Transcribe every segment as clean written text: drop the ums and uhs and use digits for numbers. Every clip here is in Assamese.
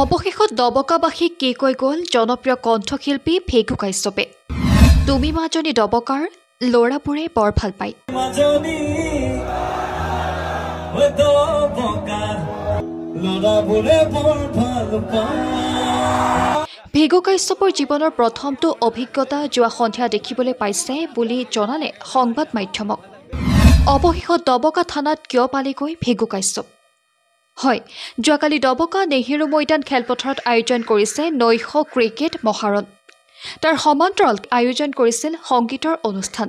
অৱশেষত দবকাবাসীক কি কৈ গ'ল জনপ্ৰিয় কণ্ঠশিল্পী ভেগু কাশ্যপে। তুমি মাজনী দবকাৰ ল'ৰাবোৰে বৰ ভাল পায়। ভেগু কাশ্যপৰ জীৱনৰ প্ৰথমটো অভিজ্ঞতা যোৱা সন্ধিয়া দেখিবলৈ পাইছে বুলি জনালে সংবাদ মাধ্যমক। অৱশেষত দবকা থানাত কিয় পালেগৈ ভেগু কাশ্যপ? হয়, যোৱাকালি দবকা নেহেৰু মৈদান খেলপথাৰত আয়োজন কৰিছে নৈশ ক্ৰিকেট মহাৰণ। তাৰ সমান্তৰাল আয়োজন কৰিছিল সংগীতৰ অনুষ্ঠান।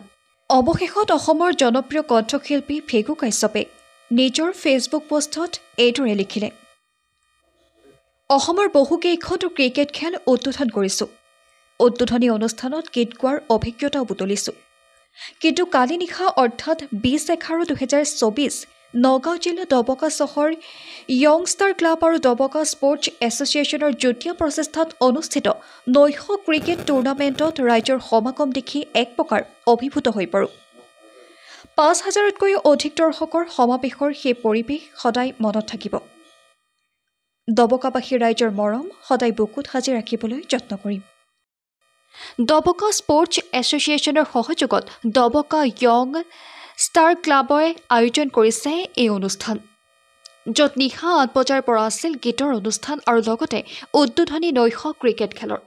অৱশেষত অসমৰ জনপ্ৰিয় কণ্ঠশিল্পী ভেগু কাশ্যপে নিজৰ ফেচবুক পোষ্টত এইদৰে লিখিলে, অসমৰ বহুকেইখনো ক্ৰিকেট খেল উদ্বোধন কৰিছোঁ। উদ্বোধনী অনুষ্ঠানত গীত গোৱাৰ অভিজ্ঞতাও বুটলিছোঁ। কিন্তু কালি নিশা অৰ্থাৎ 20/11/2024 নগাঁও জিলা দবকা চহৰ য়ংষ্টাৰ ক্লাব আৰু দবকা স্পৰ্টছ এছ'চিয়েশ্যনৰ যুটীয়া প্ৰচেষ্টাত অনুষ্ঠিত নৈশ ক্ৰিকেট টুৰ্ণামেণ্টত ৰাইজৰ সমাগম দেখি এক প্ৰকাৰ অভিভূত হৈ পৰোঁ। 5,000তকৈও অধিক দৰ্শকৰ সমাৱেশৰ সেই পৰিৱেশ সদায় মনত থাকিব। দবকাবাসী ৰাইজৰ মৰম সদায় বুকুত সাজি ৰাখিবলৈ যত্ন কৰিম। দবকা স্পৰ্টছ এছ'চিয়েশ্যনৰ সহযোগত দবকা য়ং ষ্টাৰ ক্লাবে আয়োজন কৰিছে এই অনুষ্ঠান, য'ত নিশা 8 বজাৰ পৰা আছিল গীতৰ অনুষ্ঠান আৰু লগতে উদ্বোধনী নৈশ ক্ৰিকেট খেলৰ।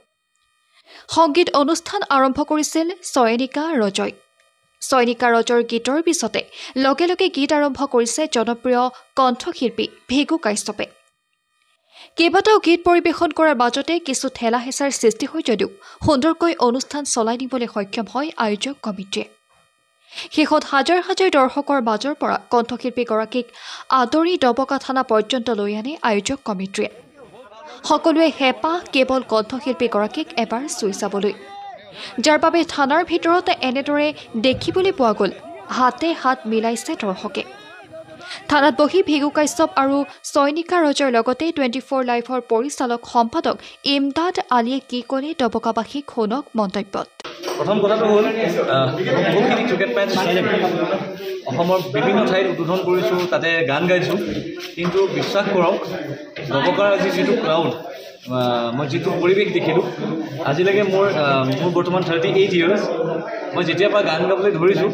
সংগীত অনুষ্ঠান আৰম্ভ কৰিছিল চয়নিকা ৰজই। চয়নিকা ৰজৰ গীতৰ পিছতে লগে লগে গীত আৰম্ভ কৰিছে জনপ্ৰিয় কণ্ঠশিল্পী ভেগু কাশ্যপে। কেইবাটাও গীত পৰিৱেশন কৰাৰ মাজতে কিছু ঠেলা হেঁচাৰ সৃষ্টি হয় যদিও সুন্দৰকৈ অনুষ্ঠান চলাই নিবলৈ সক্ষম হয় আয়োজক কমিটিয়ে। শেষত হাজাৰ হাজাৰ দৰ্শকৰ মাজৰ পৰা কণ্ঠশিল্পীগৰাকীক আদৰি দবকা থানা পৰ্যন্ত লৈ আনে আয়োজক কমিটিয়ে। সকলোৱে হেঁপাহ কেৱল কণ্ঠশিল্পীগৰাকীক এবাৰ চুই চাবলৈ, যাৰ বাবে থানাৰ ভিতৰত এনেদৰে দেখিবলৈ পোৱা গ'ল হাতে হাত মিলাইছে দৰ্শকে। থানাত বহি ভেগু কাশ্যপ আৰু চয়নিকা ৰজৰ লগতে 24 লাইভৰ পৰিচালক সম্পাদক ইমদাদ আলীয়ে কি ক'লে দবকাবাসীক শুনক মন্তব্যত। প্ৰথম কথাটো হ'ল বহুতখিনি ক্ৰিকেট মেচ অসমৰ বিভিন্ন ঠাইত উদ্বোধন কৰিছোঁ, তাতে গান গাইছোঁ, কিন্তু বিশ্বাস কৰক দবকাৰ আজি যিটো ক্ৰাউড, মই যিটো পৰিৱেশ দেখিলোঁ, আজিলৈকে মোৰ বৰ্তমান 38 ইয়াৰ্ছ, মই যেতিয়াৰ পৰা গান গাবলৈ ধৰিছোঁ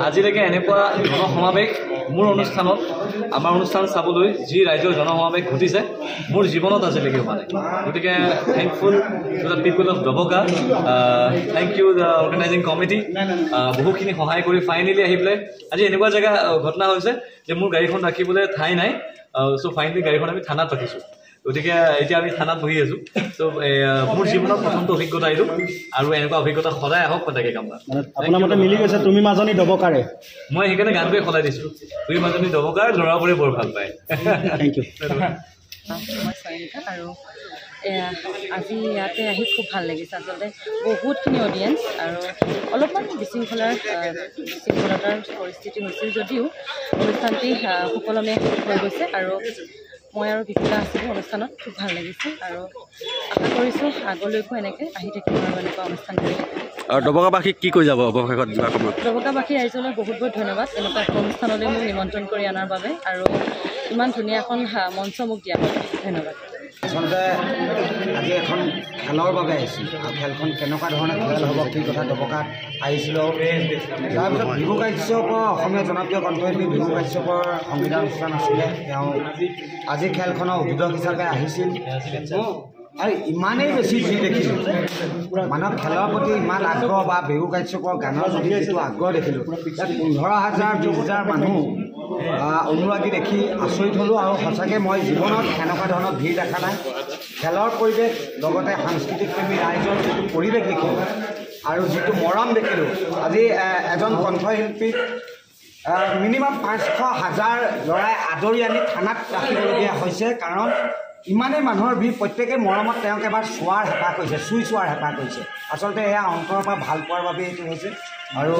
আজিলৈকে এনেকুৱা জনসমাৱেশ মোৰ অনুষ্ঠানত, আমাৰ অনুষ্ঠান চাবলৈ যি ৰাইজৰ জনসমাৱেশ ঘটিছে মোৰ জীৱনত আজিলৈকে হোৱা নাই। গতিকে thankful to the people of Dabka, thank you the organizing committee. বহুখিনি সহায় কৰি ফাইনেলি আহি পেলাই আজি এনেকুৱা জেগা ঘটনা হৈছে যে মোৰ গাড়ীখন ৰাখিবলৈ ঠাই নাই, চ' ফাইনেলি গাড়ীখন আমি থানাত ৰাখিছোঁ। গতিকে এতিয়া আমি থানাত বহি আছোঁ। চ' মোৰ জীৱনত প্ৰথমটো অভিজ্ঞতা এইটো, আৰু এনেকুৱা অভিজ্ঞতা সদায় আহক, মই তাকে কাম কৰা। আপোনাৰ মতে মিলি গৈছে তুমি মাজনী দবকাৰে? মই সেইকাৰণে গানটোৱে সলাই দিছোঁ, তুমি মাজনী দবকাৰ ল'ৰাবোৰে বৰ ভাল পায়। Thank you. মই চয়নিকা, আৰু আজি ইয়াতে আহি খুব ভাল লাগিছে। আচলতে বহুতখিনি অডিয়েঞ্চ আৰু অলপমান বিশৃংখলতাৰ পৰিস্থিতি হৈছিল যদিও অনুষ্ঠানটি সুকলমে হৈ গৈছে, আৰু মই আৰু বিপুলা আছিলোঁ অনুষ্ঠানত। খুব ভাল লাগিছে আৰু আশা কৰিছোঁ আগলৈকো এনেকৈ আহি থাকিম আৰু এনেকুৱা অনুষ্ঠান কৰি। আৰু দবকাবাসীক কি কৈ যাব অৱশেষত যোৱা সময়ত? দবকাবাসী ৰাইজলৈ বহুত বহুত ধন্যবাদ এনেকুৱা এখন অনুষ্ঠানলৈ মোক নিমন্ত্ৰণ কৰি অনাৰ বাবে, আৰু ইমান ধুনীয়া এখন মঞ্চ মোক দিয়াৰ বাবে ধন্যবাদ। আচলতে আজি এখন খেলৰ বাবে আহিছিল, আৰু খেলখন কেনেকুৱা ধৰণৰ খেল হ'ব কি কথা দবকাত আহিছিলোঁ। তাৰপিছত ভেগু কাশ্যপৰ, অসমীয়া জনপ্ৰিয় কণ্ঠশিল্পী ভেগু কাশ্যপৰ সংগীতানুষ্ঠান আছিলে। তেওঁ আজি খেলখনৰ উদ্বোধক হিচাপে আহিছিল, আৰু ইমানেই বেছি ভিৰ দেখিছোঁ, মানুহৰ খেলৰ প্ৰতি ইমান আগ্ৰহ, বা ভেগু কাশ্যপৰ গানৰ প্ৰতি যিটো আগ্ৰহ দেখিলোঁ, ইয়াত 15,000 20,000 মানুহ অনুৰাগী দেখি আচৰিত হ'লোঁ। আৰু সঁচাকৈ মই জীৱনত এনেকুৱা ধৰণৰ ভিৰ দেখা নাই। খেলৰ পৰিৱেশ লগতে সাংস্কৃতিক প্ৰেমী ৰাইজৰ যিটো পৰিৱেশ দেখিলোঁ আৰু যিটো মৰম দেখিলোঁ, আজি এজন কণ্ঠশিল্পীক মিনিমাম 500,000 ল'ৰাই আদৰি আনি থানাত ৰাখিবলগীয়া হৈছে, কাৰণ ইমানেই মানুহৰ ভিৰ, প্ৰত্যেকে মৰমত তেওঁক এবাৰ চোৱাৰ হেঁপাহ কৰিছে, চুই চোৱাৰ হেঁপাহ কৰিছে। আচলতে এয়া অন্তৰৰ পৰা ভাল পোৱাৰ বাবে এইটো হৈছে, আৰু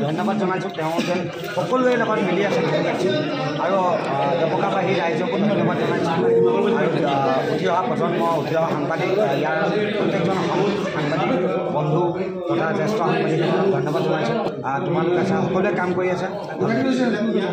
ধন্যবাদ জনাইছোঁ তেওঁ যেন সকলোৰে লগত মিলি আছে আৰু দবকাবাসী ৰাইজকো ধন্যবাদ জনাইছোঁ। আৰু উঠি অহা প্ৰজন্ম, উঠি অহা সাংবাদিক, ইয়াৰ প্ৰত্যেকজন সাংবাদিক বন্ধু তথা জ্যেষ্ঠ সাংবাদিক ধন্যবাদ জনাইছোঁ। তোমালোকে সকলোৱে কাম কৰি আছে।